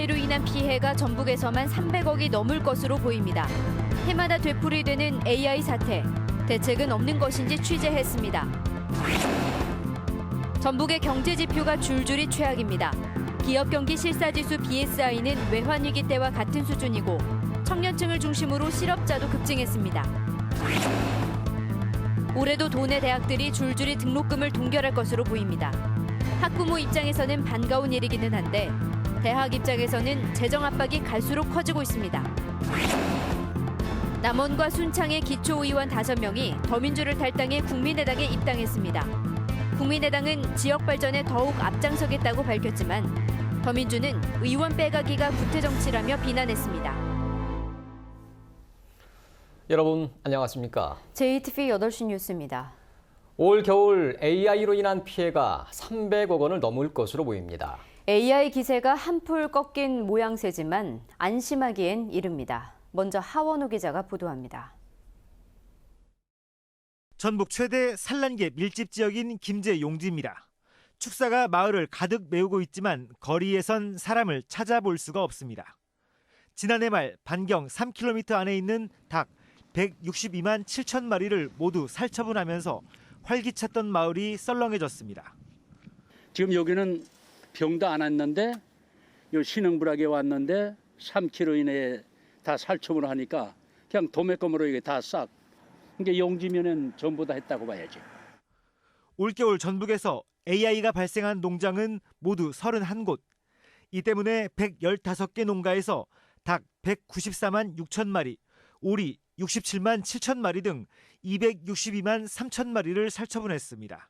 AI로 인한 피해가 전북에서만 300억이 넘을 것으로 보입니다. 해마다 되풀이되는 AI 사태, 대책은 없는 것인지 취재했습니다. 전북의 경제 지표가 줄줄이 최악입니다. 기업 경기 실사지수 BSI는 외환위기 때와 같은 수준이고 청년층을 중심으로 실업자도 급증했습니다. 올해도 도내 대학들이 줄줄이 등록금을 동결할 것으로 보입니다. 학부모 입장에서는 반가운 일이기는 한데 대학 입장에서는 재정 압박이 갈수록 커지고 있습니다. 남원과 순창의 기초의원 5명이 더민주를 탈당해 국민의당에 입당했습니다. 국민의당은 지역 발전에 더욱 앞장서겠다고 밝혔지만 더민주는 의원 빼가기가 구태정치라며 비난했습니다. 여러분 안녕하십니까? JTV 8시 뉴스입니다. 올 겨울 AI로 인한 피해가 300억 원을 넘을 것으로 보입니다. AI 기세가 한풀 꺾인 모양새지만 안심하기엔 이릅니다. 먼저 하원우 기자가 보도합니다. 전북 최대 산란계 밀집 지역인 김제 용지입니다. 축사가 마을을 가득 메우고 있지만 거리에선 사람을 찾아볼 수가 없습니다. 지난해 말 반경 3km 안에 있는 닭 162만 7천 마리를 모두 살처분하면서 활기찼던 마을이 썰렁해졌습니다. 지금 여기는 병도 안 왔는데 요 신흥부락에 왔는데 3km 이내에 다 살처분을 하니까 그냥 도매금으로 이게 다 싹. 그러니까 용지면은 전부 다 했다고 봐야지. 올겨울 전북에서 AI가 발생한 농장은 모두 31곳. 이 때문에 115개 농가에서 닭 194만 6천 마리, 오리 67만 7천 마리 등 262만 3천 마리를 살처분했습니다.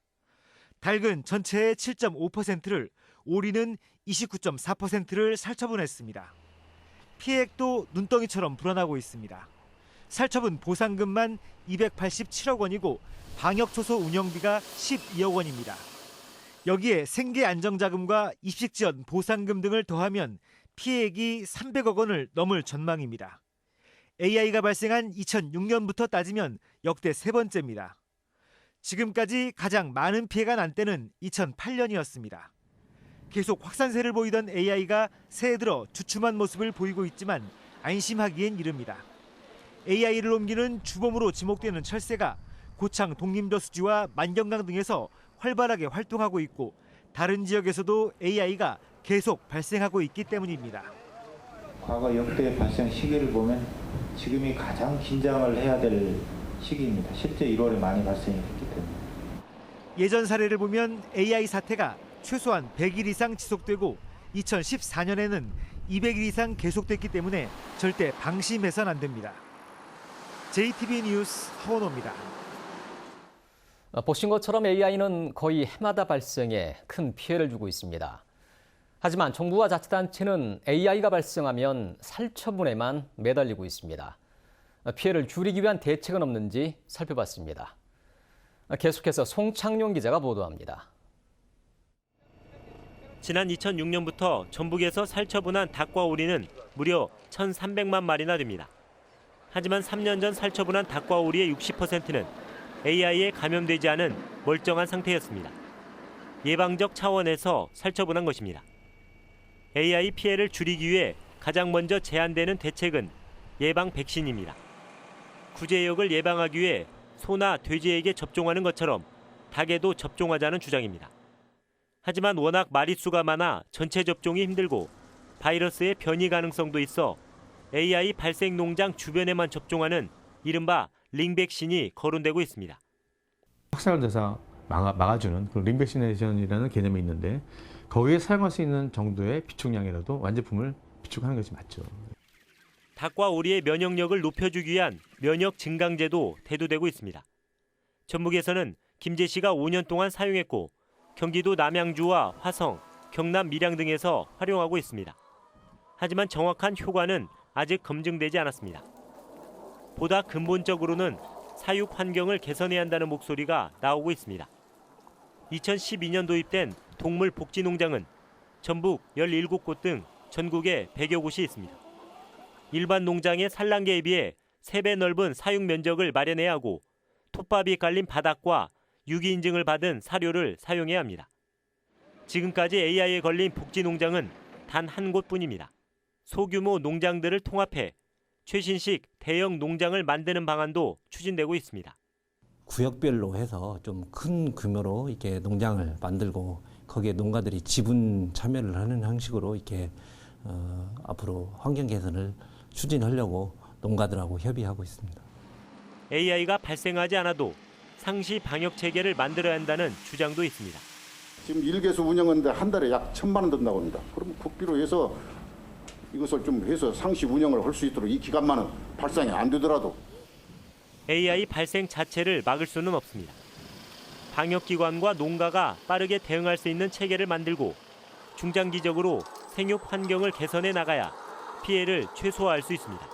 닭은 전체의 7.5%를, 오리는 29.4%를 살처분했습니다. 피해액도 눈덩이처럼 불어나고 있습니다. 살처분 보상금만 287억 원이고 방역초소 운영비가 12억 원입니다. 여기에 생계안정자금과 입식지원 보상금 등을 더하면 피해액이 300억 원을 넘을 전망입니다. AI가 발생한 2006년부터 따지면 역대 세 번째입니다. 지금까지 가장 많은 피해가 난 때는 2008년이었습니다. 계속 확산세를 보이던 AI가 새해 들어 주춤한 모습을 보이고 있지만 안심하기엔 이릅니다. AI를 옮기는 주범으로 지목되는 철새가 고창 독림저수지와 만경강 등에서 활발하게 활동하고 있고 다른 지역에서도 AI가 계속 발생하고 있기 때문입니다. 과거 역대 발생 시기를 보면 지금이 가장 긴장을 해야 될 시기입니다. 실제 1월에 많이 발생이 됐기 때문에. 예전 사례를 보면 AI 사태가 최소한 100일 이상 지속되고 2014년에는 200일 이상 계속됐기 때문에 절대 방심해서는 안 됩니다. JTB 뉴스 하원호입니다. 보신 것처럼 AI는 거의 해마다 발생해 큰 피해를 주고 있습니다. 하지만 정부와 자치단체는 AI가 발생하면 살처분에만 매달리고 있습니다. 피해를 줄이기 위한 대책은 없는지 살펴봤습니다. 계속해서 송창용 기자가 보도합니다. 지난 2006년부터 전북에서 살처분한 닭과 오리는 무려 1,300만 마리나 됩니다. 하지만 3년 전 살처분한 닭과 오리의 60%는 AI에 감염되지 않은 멀쩡한 상태였습니다. 예방적 차원에서 살처분한 것입니다. AI 피해를 줄이기 위해 가장 먼저 제안되는 대책은 예방 백신입니다. 구제역을 예방하기 위해 소나 돼지에게 접종하는 것처럼 닭에도 접종하자는 주장입니다. 하지만 워낙 마리수가 많아 전체 접종이 힘들고 바이러스의 변이 가능성도 있어 AI 발생 농장 주변에만 접종하는 이른바 링백신이 거론되고 있습니다. 확산을 돼서 막아주는 그런 링백시네이션이라는 개념이 있는데 거기에 사용할 수 있는 정도의 비축량이라도 완제품을 비축하는 것이 맞죠. 닭과 오리의 면역력을 높여주기 위한 면역 증강제도 대두되고 있습니다. 전북에서는 김제시가 5년 동안 사용했고 경기도 남양주와 화성, 경남 밀양 등에서 활용하고 있습니다. 하지만 정확한 효과는 아직 검증되지 않았습니다. 보다 근본적으로는 사육 환경을 개선해야 한다는 목소리가 나오고 있습니다. 2012년 도입된 동물복지농장은 전북 17곳 등 전국에 100여 곳이 있습니다. 일반 농장의 산란계에 비해 3배 넓은 사육 면적을 마련해야 하고 톱밥이 깔린 바닥과 유기 인증을 받은 사료를 사용해야 합니다. 지금까지 AI에 걸린 복지농장은 단 한 곳뿐입니다. 소규모 농장들을 통합해 최신식 대형 농장을 만드는 방안도 추진되고 있습니다. 구역별로 해서 좀 큰 규모로 이렇게 농장을 만들고 거기에 농가들이 지분 참여를 하는 형식으로 이렇게 앞으로 환경 개선을 추진하려고 농가들하고 협의하고 있습니다. AI가 발생하지 않아도 상시 방역 체계를 만들어야 한다는 주장도 있습니다. 지금 일개소 운영하는데 한 달에 약 1,000만 원 든다고 합니다. 그럼 국비로 해서 이것을 좀 해서 상시 운영을 할 수 있도록 이 기간만은 발생이 안 되더라도 AI 발생 자체를 막을 수는 없습니다. 방역기관과 농가가 빠르게 대응할 수 있는 체계를 만들고 중장기적으로 생육 환경을 개선해 나가야 피해를 최소화할 수 있습니다.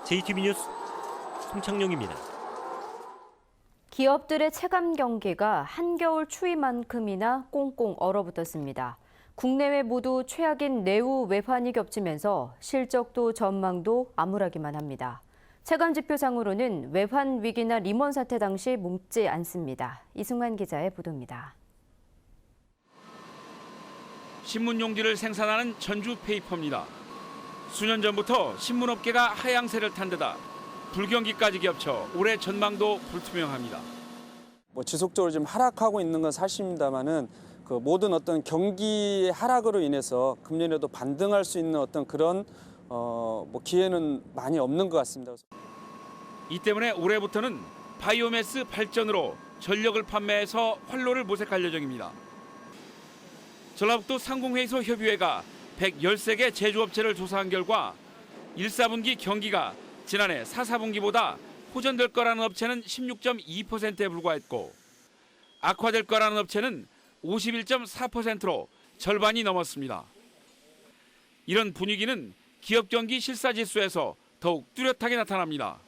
JTBC 뉴스 송창용입니다. 기업들의 체감 경기가 한겨울 추위만큼이나 꽁꽁 얼어붙었습니다. 국내외 모두 최악인 내후 외환이 겹치면서 실적도 전망도 암울하기만 합니다. 체감 지표상으로는 외환 위기나 리먼 사태 당시 뭉지 않습니다. 이승만 기자의 보도입니다. 신문 용지를 생산하는 전주 페이퍼입니다. 수년 전부터 신문업계가 하향세를 탄 데다 불경기까지 겹쳐 올해 전망도 불투명합니다. 지속적으로 지금 하락하고 있는 건 사실입니다만은 그 모든 어떤 경기 하락으로 인해서 금년에도 반등할 수 있는 어떤 그런 기회는 많이 없는 것 같습니다. 이 때문에 올해부터는 바이오매스 발전으로 전력을 판매해서 활로를 모색할 예정입니다. 전라북도 상공회의소 협의회가 113개 제조업체를 조사한 결과 1, 4분기 경기가 지난해 4, 4분기보다 호전될 거라는 업체는 16.2%에 불과했고 악화될 거라는 업체는 51.4%로 절반이 넘었습니다. 이런 분위기는 기업 경기 실사지수에서 더욱 뚜렷하게 나타납니다.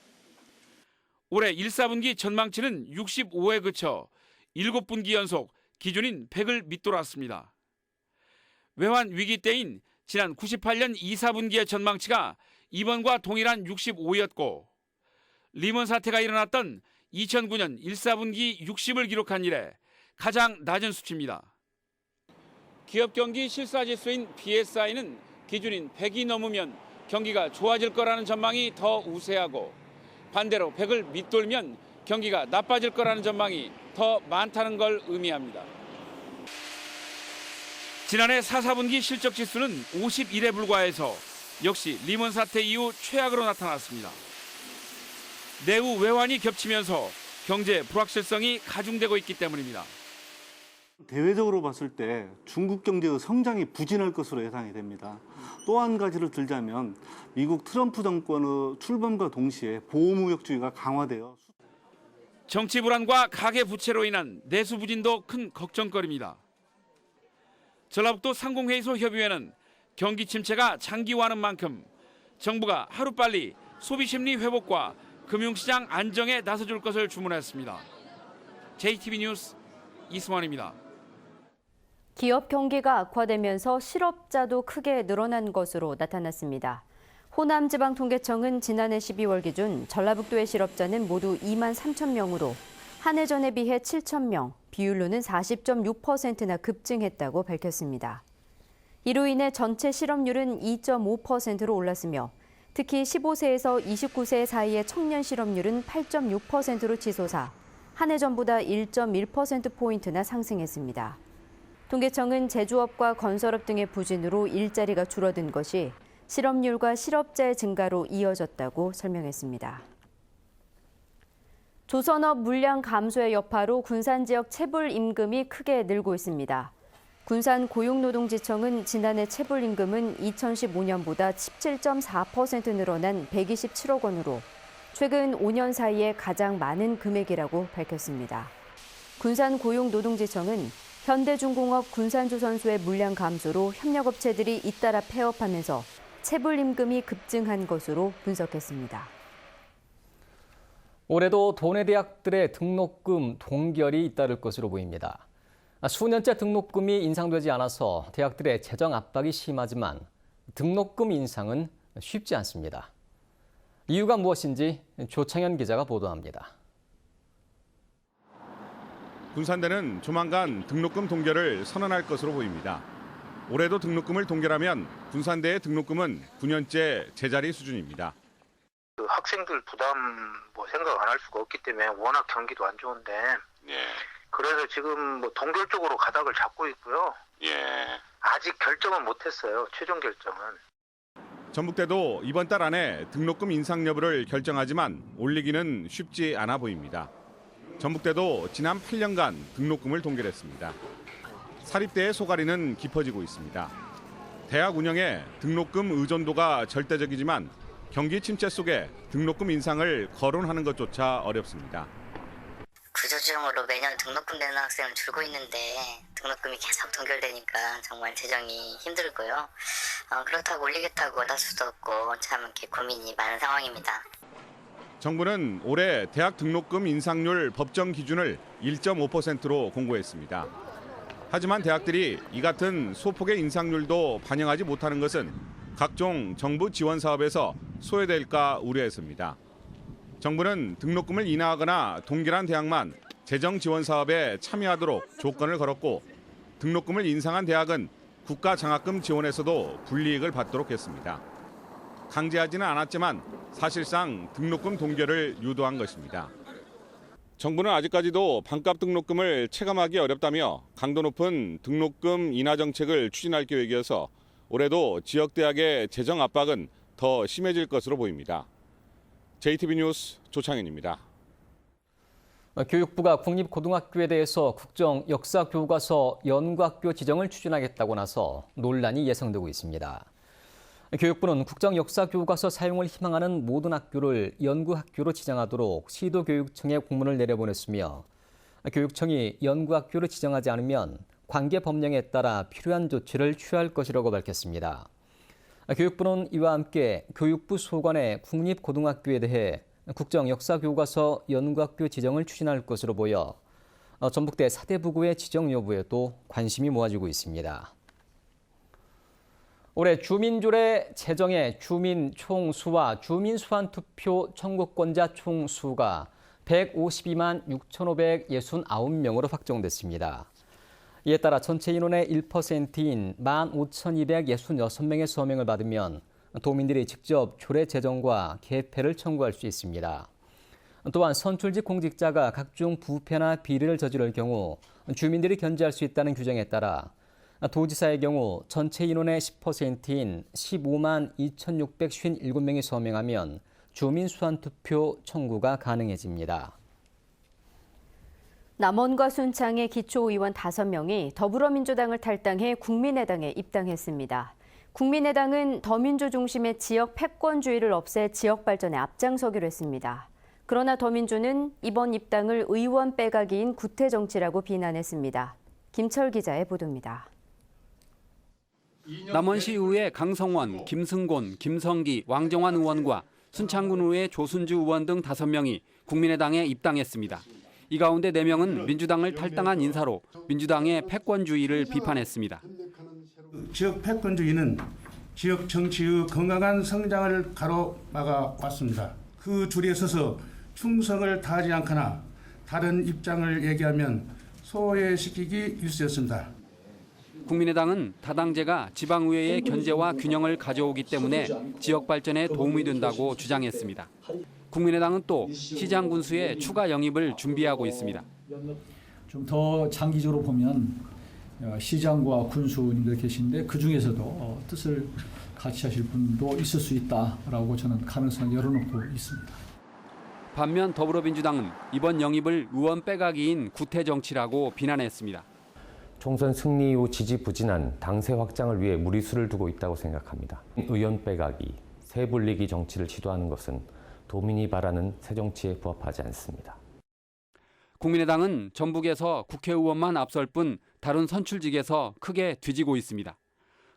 올해 1, 4분기 전망치는 65에 그쳐 7분기 연속 기준인 100을 밑돌았습니다. 외환 위기 때인 지난 98년 2, 4분기의 전망치가 이번과 동일한 65였고 리먼 사태가 일어났던 2009년 1, 4분기 60을 기록한 이래 가장 낮은 수치입니다. 기업 경기 실사지수인 BSI는 기준인 100이 넘으면 경기가 좋아질 거라는 전망이 더 우세하고 반대로 100을 밑돌면 경기가 나빠질 거라는 전망이 더 많다는 걸 의미합니다. 지난해 4, 4분기 실적 지수는 51에 불과해서 역시 리먼 사태 이후 최악으로 나타났습니다. 내후 외환이 겹치면서 경제 불확실성이 가중되고 있기 때문입니다. 대외적으로 봤을 때 중국 경제의 성장이 부진할 것으로 예상이 됩니다. 또 한 가지를 들자면 미국 트럼프 정권의 출범과 동시에 보호무역주의가 강화되어 정치 불안과 가계 부채로 인한 내수 부진도 큰 걱정거리입니다. 전라북도 상공회의소 협의회는 경기 침체가 장기화하는 만큼 정부가 하루빨리 소비심리 회복과 금융시장 안정에 나서줄 것을 주문했습니다. JTBC 뉴스 이승환입니다. 기업 경기가 악화되면서 실업자도 크게 늘어난 것으로 나타났습니다. 호남지방통계청은 지난해 12월 기준 전라북도의 실업자는 모두 2만 3천 명으로 한 해 전에 비해 7천 명, 비율로는 40.6%나 급증했다고 밝혔습니다. 이로 인해 전체 실업률은 2.5%로 올랐으며 특히 15세에서 29세 사이의 청년 실업률은 8.6%로 치솟아 한 해 전보다 1.1%포인트나 상승했습니다. 통계청은 제조업과 건설업 등의 부진으로 일자리가 줄어든 것이 실업률과 실업자의 증가로 이어졌다고 설명했습니다. 조선업 물량 감소의 여파로 군산 지역 체불 임금이 크게 늘고 있습니다. 군산 고용노동지청은 지난해 체불 임금은 2015년보다 17.4% 늘어난 127억 원으로 최근 5년 사이에 가장 많은 금액이라고 밝혔습니다. 군산 고용노동지청은 현대중공업 군산조선소의 물량 감소로 협력업체들이 잇따라 폐업하면서 체불 임금이 급증한 것으로 분석했습니다. 올해도 도내 대학들의 등록금 동결이 잇따를 것으로 보입니다. 수년째 등록금이 인상되지 않아서 대학들의 재정 압박이 심하지만 등록금 인상은 쉽지 않습니다. 이유가 무엇인지 조창현 기자가 보도합니다. 군산대는 조만간 등록금 동결을 선언할 것으로 보입니다. 올해도 등록금을 동결하면 군산대의 등록금은 9년째 제자리 수준입니다. 그 학생들 부담 생각 안 할 수가 없기 때문에 워낙 경기도 안 좋은데 그래서 지금 동결 쪽으로 가닥을 잡고 있고요. 아직 결정은 못했어요. 최종 결정은. 전북대도 이번 달 안에 등록금 인상 여부를 결정하지만 올리기는 쉽지 않아 보입니다. 전북대도 지난 8년간 등록금을 동결했습니다. 사립대의 소갈이는 깊어지고 있습니다. 대학 운영에 등록금 의존도가 절대적이지만 경기 침체 속에 등록금 인상을 거론하는 것조차 어렵습니다. 구조조정으로 매년 등록금 내는 학생은 줄고 있는데 등록금이 계속 동결되니까 정말 재정이 힘들고요. 그렇다고 올리겠다고 할 수도 없고 참 이렇게 고민이 많은 상황입니다. 정부는 올해 대학 등록금 인상률 법정 기준을 1.5%로 공고했습니다. 하지만 대학들이 이 같은 소폭의 인상률도 반영하지 못하는 것은 각종 정부 지원 사업에서 소외될까 우려했습니다. 정부는 등록금을 인하하거나 동결한 대학만 재정 지원 사업에 참여하도록 조건을 걸었고 등록금을 인상한 대학은 국가 장학금 지원에서도 불이익을 받도록 했습니다. 강제하지는 않았지만 사실상 등록금 동결을 유도한 것입니다. 정부는 아직까지도 반값 등록금을 체감하기 어렵다며 강도 높은 등록금 인하 정책을 추진할 계획이어서 올해도 지역대학의 재정 압박은 더 심해질 것으로 보입니다. JTB 뉴스 조창현입니다. 교육부가 국립고등학교에 대해서 국정 역사 교과서 연구학교 지정을 추진하겠다고 나서 논란이 예상되고 있습니다. 교육부는 국정 역사 교과서 사용을 희망하는 모든 학교를 연구학교로 지정하도록 시도교육청에 공문을 내려보냈으며 교육청이 연구학교로 지정하지 않으면 관계 법령에 따라 필요한 조치를 취할 것이라고 밝혔습니다. 교육부는 이와 함께 교육부 소관의 국립고등학교에 대해 국정 역사 교과서 연구학교 지정을 추진할 것으로 보여 전북대 사대부고의 지정 여부에도 관심이 모아지고 있습니다. 올해 주민조례 제정에 주민 총수와 주민 수환 투표 청구권자 총수가 152만 6,569명으로 확정됐습니다. 이에 따라 전체 인원의 1%인 15,266명의 서명을 받으면 도민들이 직접 조례 제정과 개폐를 청구할 수 있습니다. 또한 선출직 공직자가 각종 부패나 비리를 저지를 경우 주민들이 견제할 수 있다는 규정에 따라 도지사의 경우 전체 인원의 10%인 15만 2,657명이 서명하면 주민 수환 투표 청구가 가능해집니다. 남원과 순창의 기초의원 5명이 더불어민주당을 탈당해 국민의당에 입당했습니다. 국민의당은 더민주 중심의 지역 패권주의를 없애 지역 발전에 앞장서기로 했습니다. 그러나 더민주는 이번 입당을 의원 빼가기인 구태 정치라고 비난했습니다. 김철 기자의 보도입니다. 남원시의회 강성원, 김승곤, 김성기, 왕정환 의원과 순창군의회 조순주 의원 등 5명이 국민의당에 입당했습니다. 이 가운데 4명은 민주당을 탈당한 인사로 민주당의 패권주의를 비판했습니다. 지역 패권주의는 지역 정치의 건강한 성장을 가로막아 왔습니다. 그 줄에 서서 충성을 다하지 않거나 다른 입장을 얘기하면 소외시키기 일쑤였습니다. 국민의당은 다당제가 지방의회의 견제와 균형을 가져오기 때문에 지역 발전에 도움이 된다고 주장했습니다. 국민의당은 또 시장 군수의 추가 영입을 준비하고 있습니다. 좀 더 장기적으로 보면 시장과 군수님들 계신데 그중에서도 뜻을 같이 하실 분도 있을 수 있다라고 저는 가능성을 열어놓고 있습니다. 반면 더불어민주당은 이번 영입을 의원 빼가기인 구태 정치라고 비난했습니다. 총선 승리 이후 지지부진한 당세 확장을 위해 무리수를 두고 있다고 생각합니다. 의원 빼가기, 세 불리기 정치를 시도하는 것은 도민이 바라는 새 정치에 부합하지 않습니다. 국민의당은 전북에서 국회의원만 앞설 뿐 다른 선출직에서 크게 뒤지고 있습니다.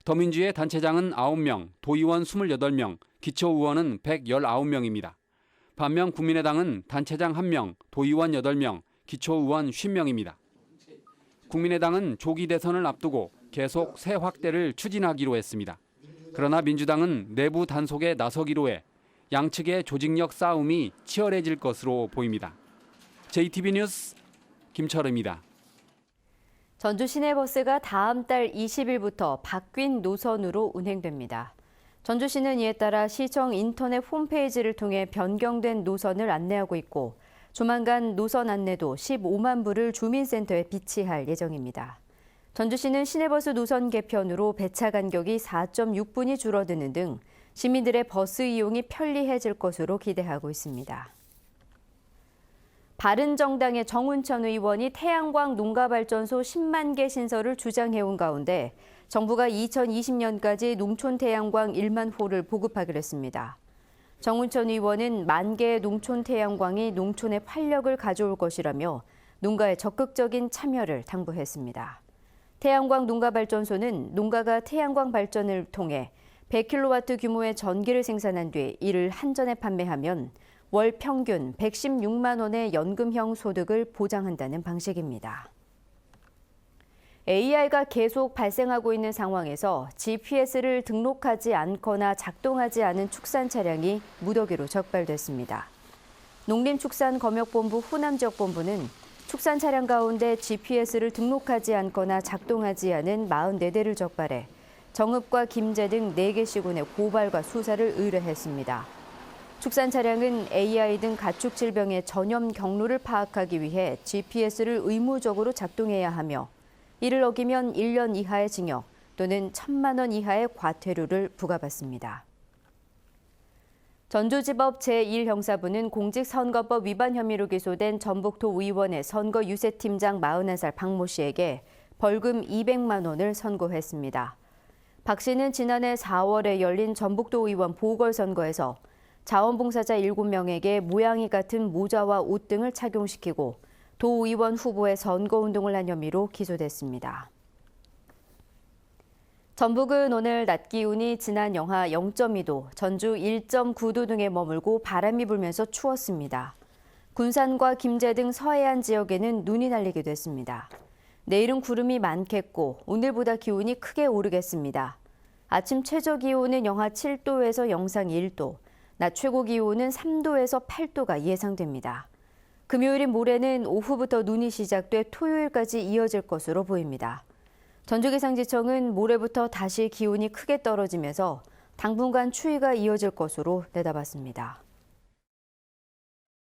더민주의 단체장은 9명, 도의원 28명, 기초의원은 119명입니다. 반면 국민의당은 단체장 1명, 도의원 8명, 기초의원 50명입니다. 국민의당은 조기 대선을 앞두고 계속 세 확대를 추진하기로 했습니다. 그러나 민주당은 내부 단속에 나서기로 해 양측의 조직력 싸움이 치열해질 것으로 보입니다. JTB 뉴스 김철우입니다. 전주 시내버스가 다음 달 20일부터 바뀐 노선으로 운행됩니다. 전주시는 이에 따라 시청 인터넷 홈페이지를 통해 변경된 노선을 안내하고 있고 조만간 노선 안내도 15만 부를 주민센터에 비치할 예정입니다. 전주시는 시내버스 노선 개편으로 배차 간격이 4.6분이 줄어드는 등 시민들의 버스 이용이 편리해질 것으로 기대하고 있습니다. 바른정당의 정운천 의원이 태양광 농가발전소 10만 개 신설을 주장해온 가운데 정부가 2020년까지 농촌 태양광 1만 호를 보급하기로 했습니다. 정운천 의원은 1만 개의 농촌 태양광이 농촌에 활력을 가져올 것이라며 농가의 적극적인 참여를 당부했습니다. 태양광 농가발전소는 농가가 태양광 발전을 통해 100kW 규모의 전기를 생산한 뒤 이를 한전에 판매하면 월 평균 116만 원의 연금형 소득을 보장한다는 방식입니다. AI가 계속 발생하고 있는 상황에서 GPS를 등록하지 않거나 작동하지 않은 축산 차량이 무더기로 적발됐습니다. 농림축산검역본부 호남지역본부는 축산 차량 가운데 GPS를 등록하지 않거나 작동하지 않은 44대를 적발해 정읍과 김제 등 4개 시군에 고발과 수사를 의뢰했습니다. 축산 차량은 AI 등 가축 질병의 전염 경로를 파악하기 위해 GPS를 의무적으로 작동해야 하며 이를 어기면 1년 이하의 징역 또는 1,000만 원 이하의 과태료를 부과받습니다. 전주지법 제1형사부는 공직선거법 위반 혐의로 기소된 전북도 의원의 선거 유세팀장 41살 박모 씨에게 벌금 200만 원을 선고했습니다. 박 씨는 지난해 4월에 열린 전북도 의원 보궐선거에서 자원봉사자 7명에게 모양이 같은 모자와 옷 등을 착용시키고 도의원 후보의 선거운동을 한 혐의로 기소됐습니다. 전북은 오늘 낮 기온이 지난 영하 0.2도, 전주 1.9도 등에 머물고 바람이 불면서 추웠습니다. 군산과 김제 등 서해안 지역에는 눈이 날리기도 했습니다. 내일은 구름이 많겠고 오늘보다 기온이 크게 오르겠습니다. 아침 최저 기온은 영하 7도에서 영상 1도, 낮 최고 기온은 3도에서 8도가 예상됩니다. 금요일인 모레는 오후부터 눈이 시작돼 토요일까지 이어질 것으로 보입니다. 전주기상지청은 모레부터 다시 기온이 크게 떨어지면서 당분간 추위가 이어질 것으로 내다봤습니다.